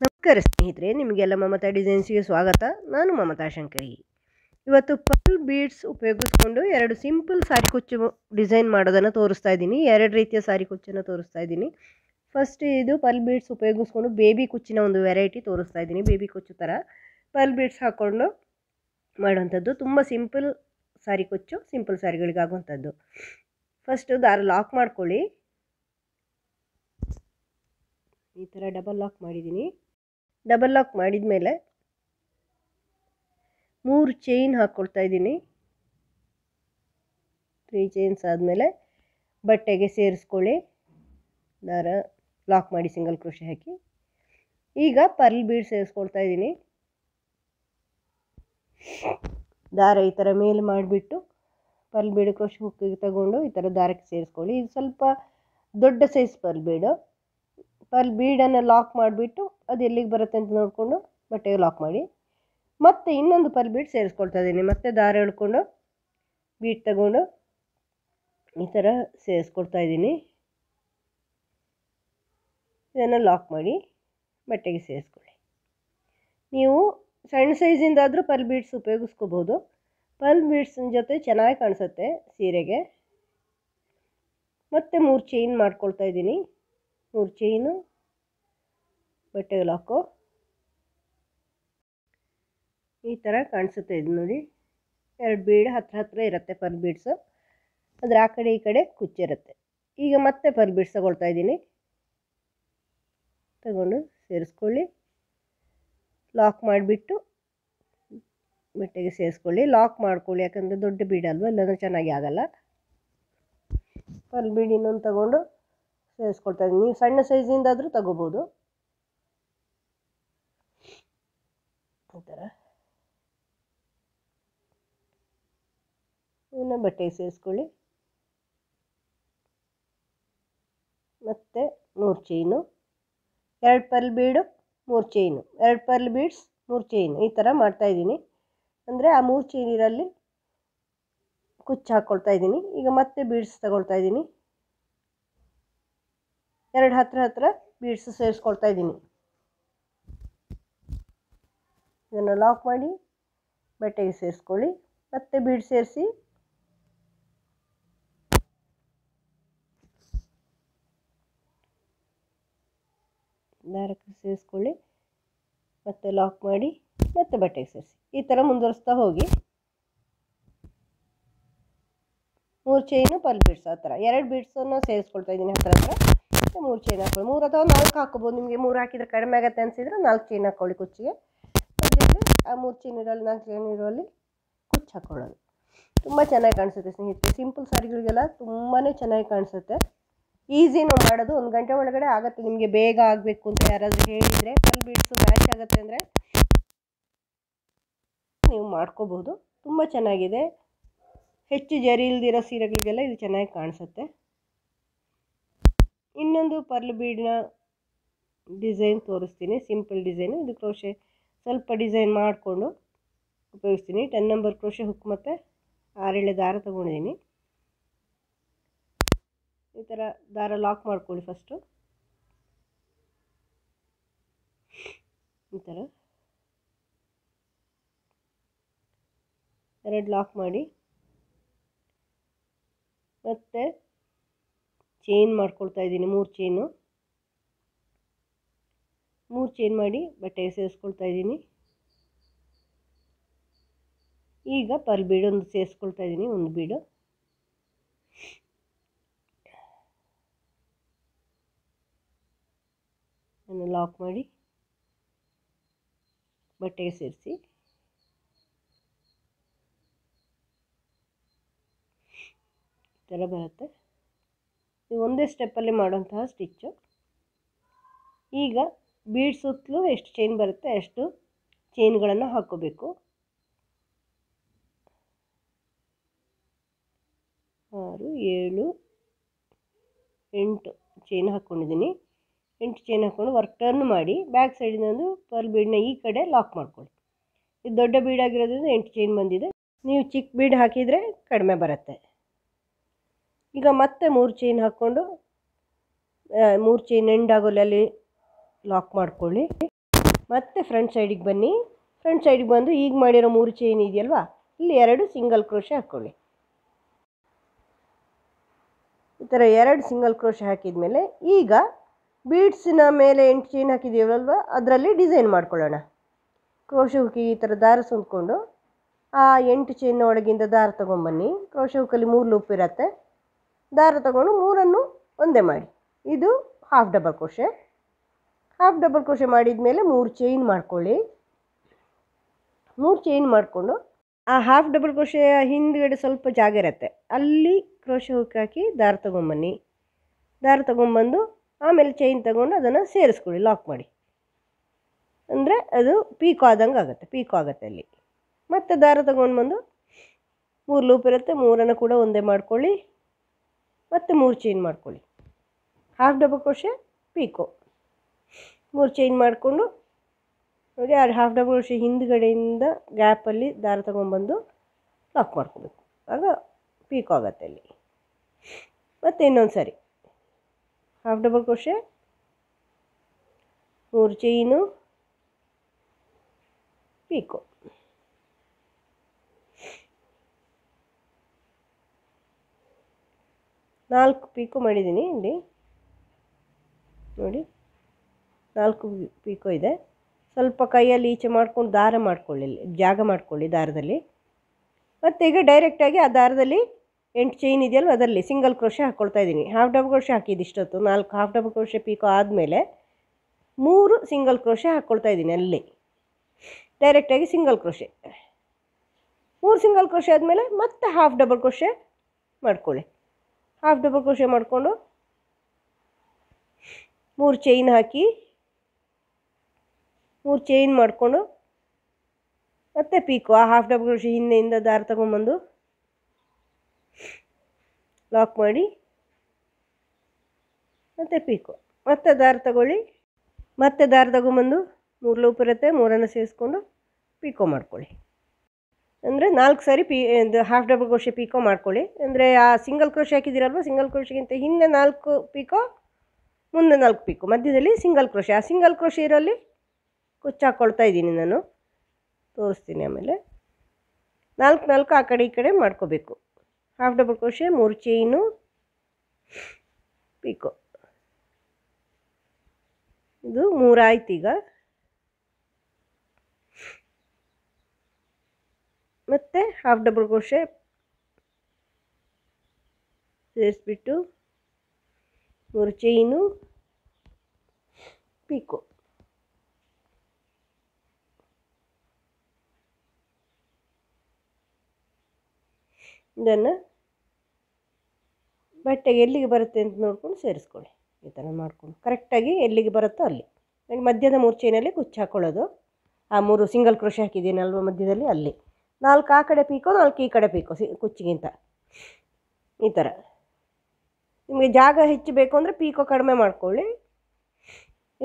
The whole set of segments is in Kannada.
ನಮಸ್ಕಾರ ಸ್ನೇಹಿತರೆ, ನಿಮಗೆಲ್ಲ ಮಮತಾ ಡಿಸೈನ್ಸ್ಗೆ ಸ್ವಾಗತ. ನಾನು ಮಮತಾ ಶಂಕರಿ. ಇವತ್ತು ಪರ್ಲ್ ಬೀಡ್ಸ್ ಉಪಯೋಗಿಸ್ಕೊಂಡು ಎರಡು ಸಿಂಪಲ್ ಸಾರಿ ಕುಚ್ಚು ಡಿಸೈನ್ ಮಾಡೋದನ್ನು ತೋರಿಸ್ತಾ ಇದ್ದೀನಿ. ಎರಡು ರೀತಿಯ ಸಾರಿ ಕುಚ್ಚನ್ನು ತೋರಿಸ್ತಾ ಇದ್ದೀನಿ. ಫಸ್ಟ್ ಇದು ಪರ್ಲ್ ಬೀಡ್ಸ್ ಉಪಯೋಗಿಸ್ಕೊಂಡು ಬೇಬಿ ಕುಚ್ಚಿನ ಒಂದು ವೆರೈಟಿ ತೋರಿಸ್ತಾ ಇದ್ದೀನಿ. ಬೇಬಿ ಕುಚ್ಚು ಥರ ಪರ್ಲ್ ಬೀಡ್ಸ್ ಹಾಕ್ಕೊಂಡು ಮಾಡುವಂಥದ್ದು. ತುಂಬ ಸಿಂಪಲ್ ಸಾರಿ ಕುಚ್ಚು, ಸಿಂಪಲ್ ಸಾರಿಗಳಿಗಾಗುವಂಥದ್ದು. ಫಸ್ಟು ದಾರ ಲಾಕ್ ಮಾಡ್ಕೊಳ್ಳಿ. ಈ ಥರ ಡಬಲ್ ಲಾಕ್ ಮಾಡಿದ್ದೀನಿ. ಡಬಲ್ ಲಾಕ್ ಮಾಡಿದ ಮೇಲೆ 3 ಚೈನ್ ಹಾಕ್ಕೊಳ್ತಾ ಇದ್ದೀನಿ. 3 ಚೈನ್ಸ್ ಆದಮೇಲೆ ಬಟ್ಟೆಗೆ ಸೇರಿಸ್ಕೊಳ್ಳಿ. ದಾರ ಲಾಕ್ ಮಾಡಿ ಸಿಂಗಲ್ ಕ್ರೋಶೆ ಹಾಕಿ. ಈಗ ಪರ್ಲ್ ಬೀಡ್ ಸೇರಿಸ್ಕೊಳ್ತಾ ಇದ್ದೀನಿ. ದಾರ ಈ ಥರ ಮೇಲೆ ಮಾಡಿಬಿಟ್ಟು ಪರ್ಲ್ ಬೀಡ್ ಕ್ರೋಶೆ ಹುಕ್ಕಿಗೆ ತಗೊಂಡು ಈ ಥರ ದಾರಕ್ಕೆ ಸೇರಿಸ್ಕೊಳ್ಳಿ. ಇದು ಸ್ವಲ್ಪ ದೊಡ್ಡ ಸೈಜ್ ಪರ್ಲ್ ಬೀಡು. ಪರ್ಲ್ ಬೀಡನ್ನು ಲಾಕ್ ಮಾಡಿಬಿಟ್ಟು ಅದು ಎಲ್ಲಿಗೆ ಬರುತ್ತೆ ಅಂತ ನೋಡಿಕೊಂಡು ಬಟ್ಟೆಗೆ ಲಾಕ್ ಮಾಡಿ. ಮತ್ತೆ ಇನ್ನೊಂದು ಪರ್ಲ್ ಬೀಡ್ ಸೇರಿಸ್ಕೊಳ್ತಾ ಇದ್ದೀನಿ. ಮತ್ತೆ ದಾರ ಎಳ್ಕೊಂಡು ಬೀಡ್ ತಗೊಂಡು ಈ ಥರ ಸೇರಿಸ್ಕೊಳ್ತಾ ಇದ್ದೀನಿ. ಇದನ್ನು ಲಾಕ್ ಮಾಡಿ ಬಟ್ಟೆಗೆ ಸೇರಿಸ್ಕೊಳ್ಳಿ. ನೀವು ಸಣ್ಣ ಸೈಜಿಂದಾದರೂ ಪರ್ಲ್ ಬೀಡ್ಸ್ ಉಪಯೋಗಿಸ್ಕೋಬೋದು. ಪರ್ಲ್ ಬೀಡ್ಸಿನ ಜೊತೆ ಚೆನ್ನಾಗಿ ಕಾಣಿಸುತ್ತೆ ಸೀರೆಗೆ. ಮತ್ತೆ 3 ಚೈನ್ ಮಾಡ್ಕೊಳ್ತಾ ಇದ್ದೀನಿ. 3 ಚೈನು ಬಟ್ಟೆಗೆ ಲಾಕು. ಈ ಥರ ಕಾಣಿಸುತ್ತೆ. ಇದು ನೋಡಿ, 2 ಬೀಡ್ ಹತ್ರ ಇರುತ್ತೆ ಪರ್ಲ್ ಬೀಡ್ಸು. ಅದರ ಆ ಕಡೆ ಈ ಕಡೆ ಕುಚ್ಚಿರುತ್ತೆ. ಈಗ ಮತ್ತೆ ಪರ್ಲ್ ಬೀಡ್ಸ್ ತಗೊಳ್ತಾ ಇದ್ದೀನಿ. ತಗೊಂಡು ಸೇರಿಸ್ಕೊಳ್ಳಿ. ಲಾಕ್ ಮಾಡಿಬಿಟ್ಟು ಬಟ್ಟೆಗೆ ಸೇರಿಸ್ಕೊಳ್ಳಿ. ಲಾಕ್ ಮಾಡ್ಕೊಳ್ಳಿ, ಯಾಕಂದರೆ ದೊಡ್ಡ ಬೀಡ್ ಅಲ್ವ, ಇಲ್ಲಾಂದರೆ ಚೆನ್ನಾಗಿ ಆಗಲ್ಲ. ಪರ್ಲ್ ಬೀಡ್ ಇನ್ನೊಂದು ತಗೊಂಡು ಸೇರಿಸ್ಕೊಳ್ತಾ ಇದ್ದೀನಿ. ನೀವು ಸಣ್ಣ ಸೈಜಿಂದಾದರೂ ತಗೋಬೋದು. ಈ ಥರ ಇದನ್ನು ಬಟ್ಟೆಗೆ ಸೇರಿಸ್ಕೊಳ್ಳಿ. ಮತ್ತು 3 ಚೈನು, 2 ಪರ್ಲ್ ಬೀಡು, 3 ಚೈನು, 2 ಪರ್ಲ್ ಬೀಡ್ಸ್, 3 ಚೈನು, ಈ ಥರ ಮಾಡ್ತಾಯಿದ್ದೀನಿ. ಅಂದರೆ ಆ 3 ಚೈನಿರಲ್ಲಿ ಕುಚ್ಚು ಹಾಕ್ಕೊಳ್ತಾ ಇದ್ದೀನಿ. ಈಗ ಮತ್ತೆ ಬೀಡ್ಸ್ ತಗೊಳ್ತಾ ಇದ್ದೀನಿ. 2 ಹತ್ರ ಬೀಡ್ಸ್ ಸೇರಿಸ್ಕೊಳ್ತಾ ಇದ್ದೀನಿ. ಇದನ್ನು ಲಾಕ್ ಮಾಡಿ ಬಟ್ಟೆಗೆ ಸೇರಿಸ್ಕೊಳ್ಳಿ. ಮತ್ತೆ ಬೀಡ್ ಸೇರಿಸಿ ದಾರಕ್ಕೆ ಸೇರಿಸ್ಕೊಳ್ಳಿ. ಮತ್ತೆ ಲಾಕ್ ಮಾಡಿ ಮತ್ತೆ ಬಟ್ಟೆಗೆ ಸೇರಿಸಿ. ಈ ಥರ ಮುಂದುವರಿಸ್ತಾ ಹೋಗಿ. 3 ಚೈನು ಪರ್ಲ್ ಬೀಡ್ಸ್, ಆ ಥರ 2 ಬೀಡ್ಸನ್ನು ಸೇರಿಸ್ಕೊಳ್ತಾ ಇದ್ದೀನಿ ಹತ್ರ. ಮತ್ತು 3 ಚೈನ್ ಹಾಕ್ಕೊಳ್ಳಿ. 3 ಅಥವಾ 4 ಹಾಕ್ಕೋಬೋದು. ನಿಮಗೆ 3 ಹಾಕಿದರೆ ಕಡಿಮೆ ಆಗುತ್ತೆ ಅನಿಸಿದರೆ 4 ಚೈನ್ ಹಾಕ್ಕೊಳ್ಳಿ ಕುಚ್ಚಿಗೆ. ಅದಿಲ್ಲಿ ಆ 3 ಚೈನಿರಲ್ಲಿ 4 ಚೈನಿರಲ್ಲಿ ಕುಚ್ಚು ಹಾಕ್ಕೊಳ್ಳೋದು. ತುಂಬ ಚೆನ್ನಾಗಿ ಕಾಣಿಸುತ್ತೆ ಸ್ನೇಹಿತರೆ. ಸಿಂಪಲ್ ಸಾರಿಗಳಿಗೆಲ್ಲ ತುಂಬಾ ಚೆನ್ನಾಗಿ ಕಾಣಿಸುತ್ತೆ. ಈಸಿನೂ ಮಾಡೋದು. 1 ಗಂಟೆ ಒಳಗಡೆ ಆಗುತ್ತೆ. ನಿಮಗೆ ಬೇಗ ಆಗಬೇಕು ಅಂತ ಯಾರಾದರೂ ಹೇಳಿದರೆ, ಪರ್ಲ್ ಬೀಡ್ಸು ಮ್ಯಾಚ್ ಆಗುತ್ತೆ ಅಂದರೆ ನೀವು ಮಾಡ್ಕೋಬೋದು. ತುಂಬ ಚೆನ್ನಾಗಿದೆ. ಹೆಚ್ಚು ಜರಿ ಇಲ್ದಿರೋ ಸೀರೆಗಳಿಗೆಲ್ಲ ಇದು ಚೆನ್ನಾಗಿ ಕಾಣಿಸುತ್ತೆ. ಇನ್ನೊಂದು ಪರ್ಲ್ ಬೀಡಿನ ಡಿಸೈನ್ ತೋರಿಸ್ತೀನಿ. Simple design. ಇದು ಕ್ರೋಶೆ ಸ್ವಲ್ಪ ಡಿಸೈನ್ ಮಾಡಿಕೊಂಡು ಉಪಯೋಗಿಸ್ತೀನಿ. 10 ನಂಬರ್ ಕ್ರೋಶೆ ಹುಕ್ ಮತ್ತು 6 ಎಳೆ ದಾರ ತೊಗೊಂಡಿದ್ದೀನಿ. ಈ ಥರ ದಾರ ಲಾಕ್ ಮಾಡ್ಕೊಳ್ಳಿ ಫಸ್ಟು. ಈ ಥರ 2 ಲಾಕ್ ಮಾಡಿ ಮತ್ತು ಚೈನ್ ಮಾಡ್ಕೊಳ್ತಾ ಇದ್ದೀನಿ. 3 ಚೈನು, 3 ಚೈನ್ ಮಾಡಿ ಬಟ್ಟೆಗೆ ಸೇರಿಸ್ಕೊಳ್ತಾ ಇದ್ದೀನಿ. ಈಗ ಪರ್ಲ್ ಬೀಡ್ ಒಂದು ಸೇರಿಸ್ಕೊಳ್ತಾ ಇದ್ದೀನಿ. 1 ಬೀಡು ಅದನ್ನು ಲಾಕ್ ಮಾಡಿ ಬಟ್ಟೆಗೆ ಸೇರಿಸಿ. ಈ ಥರ ಬರುತ್ತೆ. ಇದು ಒಂದೇ ಸ್ಟೆಪ್ಪಲ್ಲಿ ಮಾಡುವಂತಹ ಸ್ಟಿಚ್ಚು. ಈಗ ಬೀಡ್ ಸುತ್ತಲೂ ಎಷ್ಟು ಚೈನ್ ಬರುತ್ತೆ ಅಷ್ಟು ಚೈನ್ಗಳನ್ನು ಹಾಕ್ಕೋಬೇಕು. 6, 7, 8 ಚೈನ್ ಹಾಕ್ಕೊಂಡಿದ್ದೀನಿ. 8 ಚೈನ್ ಹಾಕ್ಕೊಂಡು ವರ್ಕ್ ಟರ್ನ್ ಮಾಡಿ ಬ್ಯಾಕ್ ಸೈಡಿಂದ ಒಂದು ಪರ್ಲ್ ಬೀಡನ್ನ ಈ ಕಡೆ ಲಾಕ್ ಮಾಡ್ಕೊಳ್ಳಿ. ಇದು ದೊಡ್ಡ ಬೀಡ್ ಆಗಿರೋದ್ರಿಂದ 8 ಚೈನ್ ಬಂದಿದೆ. ನೀವು ಚಿಕ್ಕ ಬೀಡ್ ಹಾಕಿದರೆ ಕಡಿಮೆ ಬರುತ್ತೆ. ಈಗ ಮತ್ತೆ 3 ಚೈನ್ ಹಾಕ್ಕೊಂಡು 3 ಚೈನ್ ಎಂಡ್ ಆಗೋಲ್ಲಿ ಲಾಕ್ ಮಾಡ್ಕೊಳ್ಳಿ. ಮತ್ತೆ ಫ್ರಂಟ್ ಸೈಡಿಗೆ ಬನ್ನಿ. ಫ್ರಂಟ್ ಸೈಡಿಗೆ ಬಂದು ಈಗ ಮಾಡಿರೋ 3 ಚೈನ್ ಇದೆಯಲ್ವಾ, ಇಲ್ಲಿ 2 ಸಿಂಗಲ್ ಕ್ರೋಶೆ ಹಾಕ್ಕೊಳ್ಳಿ. ಈ ಥರ 2 ಸಿಂಗಲ್ ಕ್ರೋಶೆ ಹಾಕಿದ ಮೇಲೆ ಈಗ ಬೀಡ್ಸಿನ ಮೇಲೆ 8 ಚೈನ್ ಹಾಕಿದ್ದೀವಲ್ವ, ಅದರಲ್ಲಿ ಡಿಸೈನ್ ಮಾಡ್ಕೊಳ್ಳೋಣ. ಕ್ರೋಶೆ ಹುಕ್ಕಿಗೆ ಈ ಥರ ದಾರ ಸುಂದ್ಕೊಂಡು ಆ 8 ಚೈನ್ನ ಒಳಗಿಂದ ದಾರ ತೊಗೊಂಬನ್ನಿ. ಕ್ರೋಶೆ ಹುಕ್ಕಲ್ಲಿ 3 ಲೂಪ್ ಇರುತ್ತೆ. ದಾರ ತೊಗೊಂಡು 3ಅನ್ನು ಒಂದೇ ಮಾಡಿ. ಇದು half double crochet. Half double crochet ಮಾಡಿದ ಮೇಲೆ 3 ಚೈನ್ ಮಾಡ್ಕೊಳ್ಳಿ. 3 ಚೈನ್ ಮಾಡಿಕೊಂಡು ಆ ಹಾಫ್ ಡಬಲ್ ಕ್ರೋಶೆಯ ಹಿಂದ್ಗಡೆ ಸ್ವಲ್ಪ ಜಾಗ ಇರುತ್ತೆ, ಅಲ್ಲಿ ಕ್ರೋಶೆ ಹುಕ್ ಹಾಕಿ ದಾರ ತೊಗೊಂಬನ್ನಿ. ದಾರ ತೊಗೊಂಬಂದು ಆಮೇಲೆ ಚೈನ್ ತೊಗೊಂಡು ಅದನ್ನು ಸೇರಿಸ್ಕೊಳ್ಳಿ, ಲಾಕ್ ಮಾಡಿ. ಅಂದರೆ ಅದು ಪೀಕೋ ಆದಂಗೆ ಆಗುತ್ತೆ, ಪೀಕೋ ಆಗುತ್ತೆ ಅಲ್ಲಿ. ಮತ್ತು ದಾರ ತೊಗೊಂಡು ಬಂದು 3 ಲೂಪ್ ಇರುತ್ತೆ, 3ಅನ್ನು ಕೂಡ ಒಂದೇ ಮಾಡ್ಕೊಳ್ಳಿ. ಮತ್ತು 3 ಚೈನ್ ಮಾಡ್ಕೊಳ್ಳಿ. Half double crochet pico 3 chain ಮಾಡಿಕೊಂಡು ನೋಡಿ, ಆ ಹಾಫ್ ಡಬಲ್ ಕ್ರೋಶೆ ಹಿಂದ್ಗಡೆಯಿಂದ ಗ್ಯಾಪಲ್ಲಿ ದಾರ ತೊಗೊಂಬಂದು ಲಾಕ್ ಮಾಡ್ಕೋಬೇಕು. ಆಗ ಪೀಕೋ ಆಗುತ್ತೆ ಅಲ್ಲಿ. ಮತ್ತು ಇನ್ನೊಂದು ಸಾರಿ half double crochet 3 chain picot. ನಾಲ್ಕು ಪೀಕೋ ಮಾಡಿದ್ದೀನಿ ಇಲ್ಲಿ ನೋಡಿ, 4 ಪೀಕೋ ಇದೆ. ಸ್ವಲ್ಪ ಕೈಯಲ್ಲಿ ಈಚೆ ಮಾಡ್ಕೊಂಡು ದಾರ ಮಾಡ್ಕೊಳ್ಳಿ, ಜಾಗ ಮಾಡ್ಕೊಳ್ಳಿ ದಾರದಲ್ಲಿ. ಮತ್ತು ಈಗ ಡೈರೆಕ್ಟಾಗಿ ಆ ದಾರದಲ್ಲಿ 8 ಚೈನ್ ಇದೆಯಲ್ವ, ಅದರಲ್ಲಿ ಸಿಂಗಲ್ ಕ್ರೋಶೆ ಹಾಕ್ಕೊಳ್ತಾ ಇದ್ದೀನಿ. ಹಾಫ್ ಡಬಲ್ ಕ್ರೋಶೆ ಹಾಕಿದ್ದು ಇಷ್ಟೊತ್ತು, 4 ಹಾಫ್ ಡಬಲ್ ಕ್ರೋಶೆ ಪೀಕೋ ಆದಮೇಲೆ 3 ಸಿಂಗಲ್ ಕ್ರೋಶೆ ಹಾಕ್ಕೊಳ್ತಾ ಇದ್ದೀನಿ. ಅಲ್ಲಿ ಡೈರೆಕ್ಟಾಗಿ ಸಿಂಗಲ್ ಕ್ರೋಶೆ, 3 ಸಿಂಗಲ್ ಕ್ರೋಶೆ ಆದಮೇಲೆ ಮತ್ತೆ ಹಾಫ್ ಡಬಲ್ ಕ್ರೋಶೆ ಮಾಡ್ಕೊಳ್ಳಿ. ಹಾಫ್ ಡಬಲ್ ಕ್ರೋಶೆ ಮಾಡಿಕೊಂಡು 3 ಚೈನ್ ಹಾಕಿ 3 ಚೈನ್ ಮಾಡಿಕೊಂಡು ಮತ್ತೆ ಪೀಕೋ, ಆ ಹಾಫ್ ಡಬಲ್ ಕ್ರೋಶೆ ಹಿಂದೆಯಿಂದ ದಾರ ತೊಗೊಂಬಂದು ಲಾಕ್ ಮಾಡಿ ಮತ್ತು ಪೀಕೋ. ಮತ್ತೆ ದಾರ ತಗೊಳ್ಳಿ, ಮತ್ತೆ ದಾರ ತೊಗೊಂಬಂದು 3 ಲೂಪ್ ಇರುತ್ತೆ, 3ಅನ್ನು ಸೇರಿಸ್ಕೊಂಡು ಪೀಕೋ ಮಾಡ್ಕೊಳ್ಳಿ. ಅಂದರೆ 4 ಸಾರಿ ಹಾಫ್ ಡಬಲ್ ಕ್ರೋಶೆ ಪೀಕೋ ಮಾಡ್ಕೊಳ್ಳಿ. ಅಂದರೆ ಆ ಸಿಂಗಲ್ ಕ್ರೋಶೆ ಹಾಕಿದ್ದೀರಲ್ವ, ಸಿಂಗಲ್ ಕ್ರೋಶೆಗಿಂತ ಹಿಂದೆ 4 ಪೀಕೋ, ಮುಂದೆ 4 ಪೀಕೋ, ಮಧ್ಯದಲ್ಲಿ ಸಿಂಗಲ್ ಕ್ರೋಶೆ. ಆ ಸಿಂಗಲ್ ಕ್ರೋಶೆ ಇರೋಲ್ಲಿ ಕುಚ್ಚು ಹಾಕ್ಕೊಳ್ತಾ ಇದ್ದೀನಿ ನಾನು, ತೋರಿಸ್ತೀನಿ ಆಮೇಲೆ. 4 ಆ ಕಡೆ ಈ ಕಡೆ ಮಾಡ್ಕೋಬೇಕು. Half double crochet 3 chain picot. ಇದು 3 ಆಯ್ತು. ಈಗ ಮತ್ತು ಹಾಫ್ ಡಬಲ್ ಕ್ರೋಶೆ ಸೇರಿಸ್ಬಿಟ್ಟು 3 ಚೈನು ಪೀಕೋ. ಇದನ್ನು ಬಟ್ಟೆಗೆ ಎಲ್ಲಿಗೆ ಬರುತ್ತೆ ಅಂತ ನೋಡ್ಕೊಂಡು ಸೇರಿಸ್ಕೊಳ್ಳಿ. ಈ ಥರ ಮಾಡಿಕೊಂಡು ಕರೆಕ್ಟಾಗಿ ಎಲ್ಲಿಗೆ ಬರುತ್ತೋ ಅಲ್ಲಿ. ಮಧ್ಯದ 3 ಚೈನಲ್ಲಿ ಕುಚ್ಚು ಹಾಕ್ಕೊಳ್ಳೋದು. ಆ 3 ಸಿಂಗಲ್ ಕ್ರೋಶೆ ಹಾಕಿದ್ದೀನಲ್ವ ಮಧ್ಯದಲ್ಲಿ, ಅಲ್ಲಿ 4 ಆ ಕಡೆ ಪೀಕೋ, 4 ಈ ಕಡೆ ಪೀಕೋ ಕುಚ್ಚಿಗಿಂತ. ಈ ಥರ ನಿಮಗೆ ಜಾಗ ಹೆಚ್ಚು ಬೇಕು ಅಂದರೆ ಪೀಕೋ ಕಡಿಮೆ ಮಾಡ್ಕೊಳ್ಳಿ.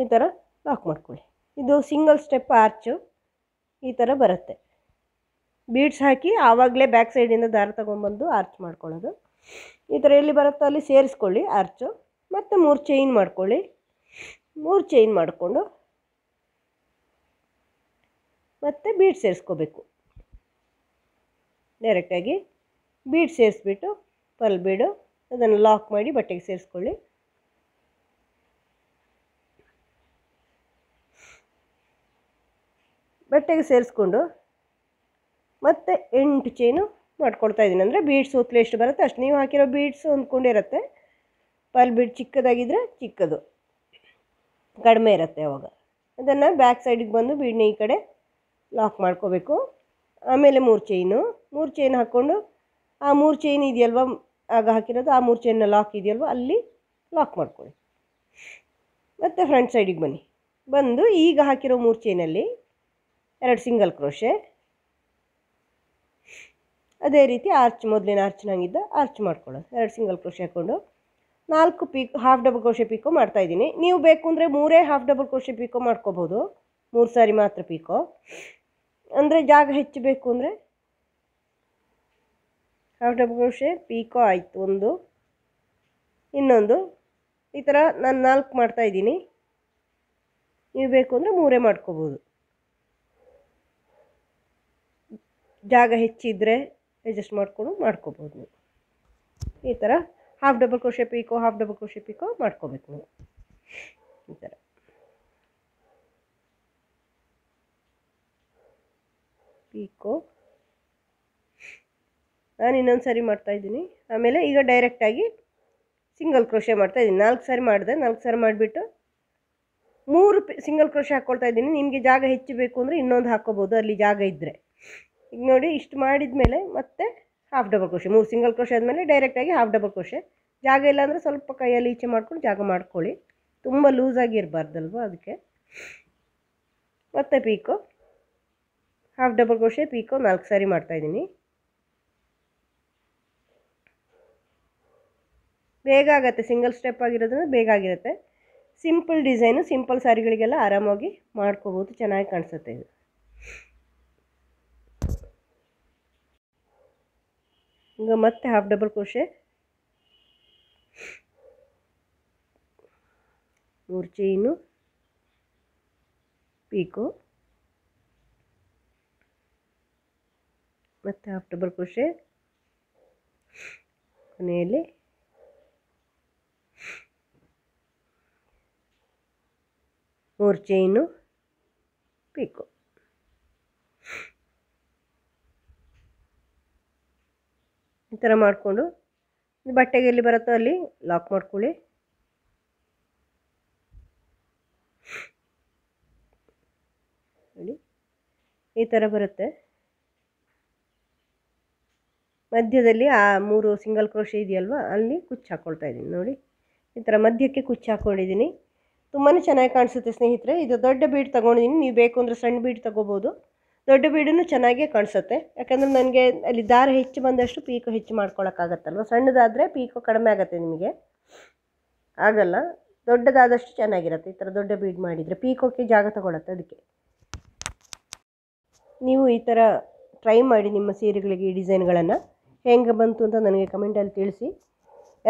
ಈ ಥರ ಲಾಕ್ ಮಾಡ್ಕೊಳ್ಳಿ. ಇದು ಸಿಂಗಲ್ ಸ್ಟೆಪ್ ಆರ್ಚು ಈ ಥರ ಬರುತ್ತೆ. ಬೀಡ್ಸ್ ಹಾಕಿ ಆವಾಗಲೇ ಬ್ಯಾಕ್ ಸೈಡಿಂದ ದಾರ ತೊಗೊಂಬಂದು ಆರ್ಚ್ ಮಾಡ್ಕೊಳ್ಳೋದು. ಈ ಥರ ಎಲ್ಲಿ ಬರುತ್ತೋ ಅಲ್ಲಿ ಸೇರಿಸ್ಕೊಳ್ಳಿ ಆರ್ಚು. ಮತ್ತು 3 ಚೈನ್ ಮಾಡ್ಕೊಳ್ಳಿ. 3 ಚೈನ್ ಮಾಡಿಕೊಂಡು ಮತ್ತು ಬೀಡ್ ಸೇರಿಸ್ಕೋಬೇಕು. ಡೈರೆಕ್ಟಾಗಿ ಬೀಡ್ ಸೇರಿಸ್ಬಿಟ್ಟು ಪರ್ಲ್ ಬೀಡು ಅದನ್ನು ಲಾಕ್ ಮಾಡಿ ಬಟ್ಟೆಗೆ ಸೇರಿಸ್ಕೊಳ್ಳಿ. ಬಟ್ಟೆಗೆ ಸೇರಿಸ್ಕೊಂಡು ಮತ್ತು 8 ಚೈನು ಮಾಡ್ಕೊಳ್ತಾ ಇದ್ದೀನಿ. ಅಂದರೆ ಬೀಡ್ಸ್ ಉತ್ತಲು ಎಷ್ಟು ಬರುತ್ತೆ ಅಷ್ಟು. ನೀವು ಹಾಕಿರೋ ಬೀಡ್ಸು ಹೊಂದ್ಕೊಂಡಿರುತ್ತೆ. ಪರ್ಲ್ ಬೀಡ್ ಚಿಕ್ಕದಾಗಿದ್ದರೆ ಚಿಕ್ಕದು, ಕಡಿಮೆ ಇರುತ್ತೆ ಅವಾಗ. ಅದನ್ನು ಬ್ಯಾಕ್ ಸೈಡಿಗೆ ಬಂದು ಬೀಡನ್ನ ಈ ಕಡೆ ಲಾಕ್ ಮಾಡ್ಕೋಬೇಕು. ಆಮೇಲೆ 3 ಚೈನ್ ಹಾಕ್ಕೊಂಡು ಆ 3 ಚೈನ್ ಇದೆಯಲ್ವ ಆಗ ಹಾಕಿರೋದು, ಆ 3 ಚೈನ್ನ ಲಾಕ್ ಇದೆಯಲ್ವ ಅಲ್ಲಿ ಲಾಕ್ ಮಾಡ್ಕೊಳ್ಳಿ. ಮತ್ತು ಫ್ರಂಟ್ ಸೈಡಿಗೆ ಬನ್ನಿ. ಬಂದು ಈಗ ಹಾಕಿರೋ 3 ಚೈನಲ್ಲಿ 2 ಸಿಂಗಲ್ ಕ್ರೋಶೆ, ಅದೇ ರೀತಿ ಆರ್ಚ್ ಮೊದಲಿನ ಆರ್ಚ್ನಂಗಿದ್ದ ಆರ್ಚ್ ಮಾಡ್ಕೊಳ್ಳೋದು. 2 ಸಿಂಗಲ್ ಕ್ರೋಶೆ ಹಾಕ್ಕೊಂಡು 4 pico half double crochet pico ಮಾಡ್ತಾಯಿದ್ದೀನಿ. ನೀವು ಬೇಕು ಅಂದರೆ 3 ಹಾಫ್ ಡಬಲ್ ಕ್ರೋಶೆ ಪೀಕೋ ಮಾಡ್ಕೋಬೋದು. 3 ಸಾರಿ ಮಾತ್ರ ಪೀಕೋ. ಅಂದರೆ ಜಾಗ ಹೆಚ್ಚು ಬೇಕು ಅಂದರೆ ಹಾಫ್ ಡಬಲ್ ಕ್ರೋಶೆ ಪೀಕೋ ಆಯಿತು ಒಂದು. ಇನ್ನೊಂದು ಈ ಥರ ನಾನು 4 ಮಾಡ್ತಾಯಿದ್ದೀನಿ. ನೀವು ಬೇಕು ಅಂದರೆ 3 ಮಾಡ್ಕೋಬೋದು. ಜಾಗ ಹೆಚ್ಚಿದ್ದರೆ ಅಡ್ಜಸ್ಟ್ ಮಾಡ್ಕೋಬೋದು ನೀವು. ಈ ಥರ ಹಾಫ್ ಡಬಲ್ ಕ್ರೋಶೆ ಪೀಕೋ ಮಾಡ್ಕೋಬೇಕು ನೀವು. ಈ ಥರ ಪೀಕೋ ನಾನು ಇನ್ನೊಂದು ಸಾರಿ ಮಾಡ್ತಾಯಿದ್ದೀನಿ. ಆಮೇಲೆ ಈಗ ಡೈರೆಕ್ಟಾಗಿ ಸಿಂಗಲ್ ಕ್ರೋಶೆ ಮಾಡ್ತಾಯಿದ್ದೀನಿ. 4 ಸಾರಿ ಮಾಡಿದೆ. 4 ಸಾರಿ ಮಾಡಿಬಿಟ್ಟು 3 ಸಿಂಗಲ್ ಕ್ರೋಶೆ ಹಾಕ್ಕೊಳ್ತಾ ಇದ್ದೀನಿ. ನಿಮಗೆ ಜಾಗ ಹೆಚ್ಚು ಬೇಕು ಅಂದರೆ ಇನ್ನೊಂದು ಹಾಕ್ಕೋಬೋದು, ಅಲ್ಲಿ ಜಾಗ ಇದ್ದರೆ. ಈಗ ನೋಡಿ, ಇಷ್ಟು ಮಾಡಿದ ಮೇಲೆ ಮತ್ತೆ half double crochet, 3 single crochet ಆದಮೇಲೆ ಡೈರೆಕ್ಟಾಗಿ ಹಾಫ್ ಡಬಲ್ ಕ್ರೋಶೆ. ಜಾಗ ಇಲ್ಲ ಅಂದರೆ ಸ್ವಲ್ಪ ಕೈಯಲ್ಲಿ ಈಚೆ ಮಾಡ್ಕೊಂಡು ಜಾಗ ಮಾಡ್ಕೊಳ್ಳಿ, ತುಂಬ ಲೂಸಾಗಿ ಇರಬಾರ್ದಲ್ವ, ಅದಕ್ಕೆ. ಮತ್ತೆ pico, half double crochet, pico 4 ಸಾರಿ ಮಾಡ್ತಾಯಿದ್ದೀನಿ. ಬೇಗ ಆಗುತ್ತೆ, ಸಿಂಗಲ್ ಸ್ಟೆಪ್ ಆಗಿರೋದ್ರಿಂದ ಬೇಗ ಆಗಿರುತ್ತೆ. ಸಿಂಪಲ್ ಡಿಸೈನು, ಸಿಂಪಲ್ ಸ್ಯಾರಿಗಳಿಗೆಲ್ಲ ಆರಾಮಾಗಿ ಮಾಡ್ಕೋಬೋದು, ಚೆನ್ನಾಗಿ ಕಾಣಿಸುತ್ತೆ ಇದು. ಈಗ ಮತ್ತೆ half double crochet, 3 chain, pico, ಮತ್ತೆ ಹಾಫ್ ಡಬಲ್ ಕ್ರೋಶೆ, ಕೊನೆಯಲ್ಲಿ 3 ಚೈನು, ಪೀಕೋ. ಈ ಥರ ಮಾಡಿಕೊಂಡು ಬಟ್ಟೆಗೆ ಎಲ್ಲಿ ಬರುತ್ತೋ ಅಲ್ಲಿ ಲಾಕ್ ಮಾಡ್ಕೊಳ್ಳಿ. ನೋಡಿ, ಈ ಥರ ಬರುತ್ತೆ. ಮಧ್ಯದಲ್ಲಿ ಆ 3 ಸಿಂಗಲ್ ಕ್ರೋಶೆ ಇದೆಯಲ್ವ, ಅಲ್ಲಿ ಕುಚ್ಚು ಹಾಕ್ಕೊಳ್ತಾ ಇದ್ದೀನಿ. ನೋಡಿ, ಈ ಥರ ಮಧ್ಯಕ್ಕೆ ಕುಚ್ಚು ಹಾಕ್ಕೊಂಡಿದ್ದೀನಿ. ತುಂಬಾ ಚೆನ್ನಾಗಿ ಕಾಣಿಸುತ್ತೆ ಸ್ನೇಹಿತರೆ. ಇದು ದೊಡ್ಡ ಬೀಡ್ ತೊಗೊಂಡಿದ್ದೀನಿ, ನೀವು ಬೇಕು ಅಂದರೆ ಸಣ್ಣ ಬೀಡ್ ತೊಗೋಬೋದು. ದೊಡ್ಡ ಬೀಡೂ ಚೆನ್ನಾಗೇ ಕಾಣಿಸುತ್ತೆ, ಯಾಕಂದರೆ ನನಗೆ ಅಲ್ಲಿ ದಾರ ಹೆಚ್ಚು ಬಂದಷ್ಟು ಪೀಕೋ ಹೆಚ್ಚು ಮಾಡ್ಕೊಳಕ್ಕಾಗತ್ತಲ್ವ. ಸಣ್ಣದಾದರೆ ಪೀಕೋ ಕಡಿಮೆ ಆಗುತ್ತೆ, ನಿಮಗೆ ಆಗಲ್ಲ. ದೊಡ್ಡದಾದಷ್ಟು ಚೆನ್ನಾಗಿರುತ್ತೆ. ಈ ಥರ ದೊಡ್ಡ ಬೀಡ್ ಮಾಡಿದರೆ ಪೀಕೋಕ್ಕೆ ಜಾಗ ತಗೊಳತ್ತೆ, ಅದಕ್ಕೆ. ನೀವು ಈ ಥರ ಟ್ರೈ ಮಾಡಿ ನಿಮ್ಮ ಸೀರೆಗಳಿಗೆ ಈ ಡಿಸೈನ್ಗಳನ್ನು. ಹೆಂಗೆ ಬಂತು ಅಂತ ನನಗೆ ಕಮೆಂಟಲ್ಲಿ ತಿಳಿಸಿ.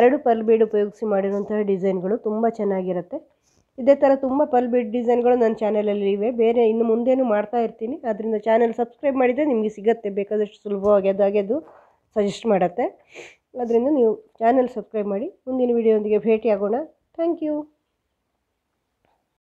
2 ಪರ್ಲ್ ಬೀಡ್ ಉಪಯೋಗಿಸಿ ಮಾಡಿರುವಂತಹ ಡಿಸೈನ್ಗಳು ತುಂಬ ಚೆನ್ನಾಗಿರುತ್ತೆ. ಇದೇ ಥರ ತುಂಬ ಪರ್ಲ್ ಬೀಡ್ ಡಿಸೈನ್ಗಳು ನನ್ನ ಚಾನಲಲ್ಲಿ ಇವೆ. ಬೇರೆ ಇನ್ನು ಮುಂದೇನು ಮಾಡ್ತಾ ಇರ್ತೀನಿ. ಅದರಿಂದ ಚಾನಲ್ ಸಬ್ಸ್ಕ್ರೈಬ್ ಮಾಡಿದರೆ ನಿಮಗೆ ಸಿಗುತ್ತೆ, ಬೇಕಾದಷ್ಟು ಸುಲಭವಾಗಿ ಅದು ಸಜೆಸ್ಟ್ ಮಾಡುತ್ತೆ. ಅದರಿಂದ ನೀವು ಚಾನಲ್ ಸಬ್ಸ್ಕ್ರೈಬ್ ಮಾಡಿ. ಮುಂದಿನ ವಿಡಿಯೋದೊಂದಿಗೆ ಭೇಟಿಯಾಗೋಣ. Thank you.